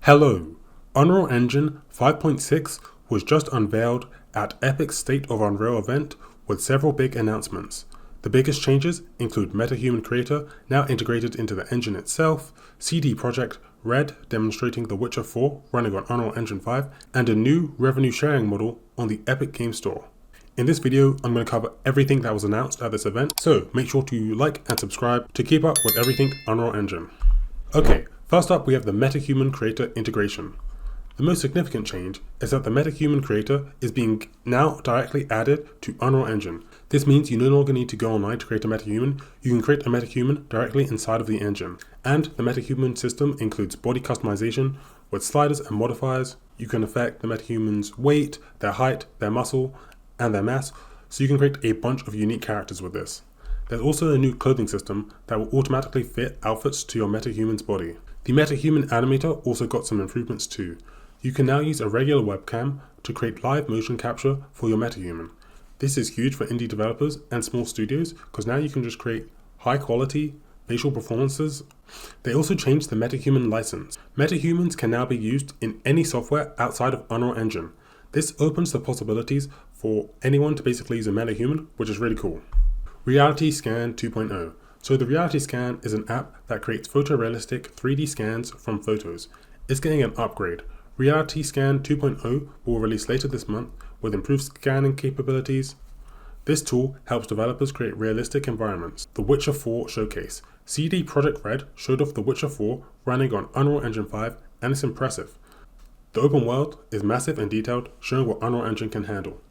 Hello! Unreal Engine 5.6 was just unveiled at Epic's State of Unreal event with several big announcements. The biggest changes include Metahuman Creator now integrated into the engine itself, CD Projekt Red demonstrating The Witcher 4 running on Unreal Engine 5, and a new revenue sharing model on the Epic Game Store. In this video, I'm going to cover everything that was announced at this event, so make sure to like and subscribe to keep up with everything Unreal Engine. Okay, first up we have the Metahuman Creator integration. The most significant change is that the Metahuman Creator is being now directly added to Unreal Engine. This means you no longer need to go online to create a metahuman. You can create a metahuman directly inside of the engine. And the metahuman system includes body customization with sliders and modifiers. You can affect the metahuman's weight, their height, their muscle, and their mass, so you can create a bunch of unique characters with this. There's also a new clothing system that will automatically fit outfits to your metahuman's body. The Metahuman animator also got some improvements too. You can now use a regular webcam to create live motion capture for your metahuman. This is huge for indie developers and small studios because now you can just create high quality facial performances. They also changed the Metahuman license. Metahumans can now be used in any software outside of Unreal Engine. This opens the possibilities for anyone to basically use a metahuman, which is really cool. Reality Scan 2.0. So the Reality Scan is an app that creates photorealistic 3D scans from photos. It's getting an upgrade. Reality Scan 2.0 will release later this month with improved scanning capabilities. This tool helps developers create realistic environments. The Witcher 4 Showcase. CD Projekt Red showed off The Witcher 4 running on Unreal Engine 5, and it's impressive. The open world is massive and detailed, showing what Unreal Engine can handle.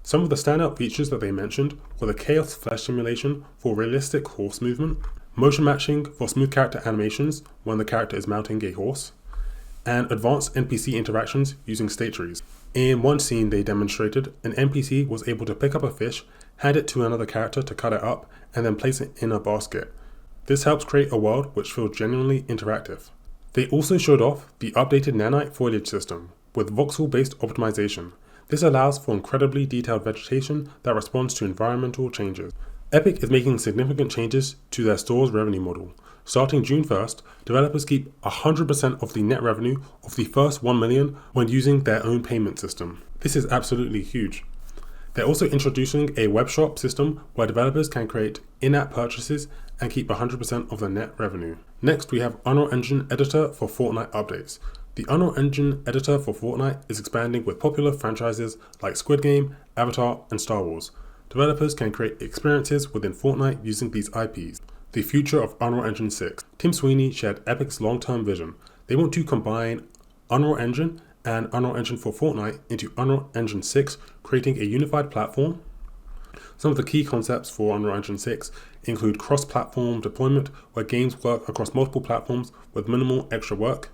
Some of the standout features that they mentioned were the Chaos Flesh simulation for realistic horse movement, motion matching for smooth character animations when the character is mounting a horse, and advanced NPC interactions using state trees. In one scene they demonstrated, an NPC was able to pick up a fish, hand it to another character to cut it up, and then place it in a basket. This helps create a world which feels genuinely interactive. They also showed off the updated nanite foliage system with voxel-based optimization. This allows for incredibly detailed vegetation that responds to environmental changes. Epic is making significant changes to their store's revenue model. Starting June 1st, developers keep 100% of the net revenue of the first 1 million when using their own payment system. This is absolutely huge. They're also introducing a web shop system where developers can create in-app purchases and keep 100% of the net revenue. Next, we have Unreal Engine Editor for Fortnite updates. The Unreal Engine Editor for Fortnite is expanding with popular franchises like Squid Game, Avatar, and Star Wars. Developers can create experiences within Fortnite using these IPs. The future of Unreal Engine 6. Tim Sweeney shared Epic's long-term vision. They want to combine Unreal Engine and Unreal Engine for Fortnite into Unreal Engine 6, creating a unified platform. Some of the key concepts for Unreal Engine 6 include cross-platform deployment, where games work across multiple platforms with minimal extra work,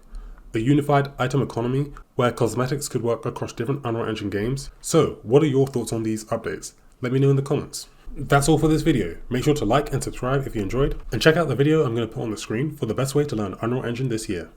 a unified item economy, where cosmetics could work across different Unreal Engine games. So, what are your thoughts on these updates? Let me know in the comments. That's all for this video. Make sure to like and subscribe if you enjoyed, and check out the video I'm going to put on the screen for the best way to learn Unreal Engine this year.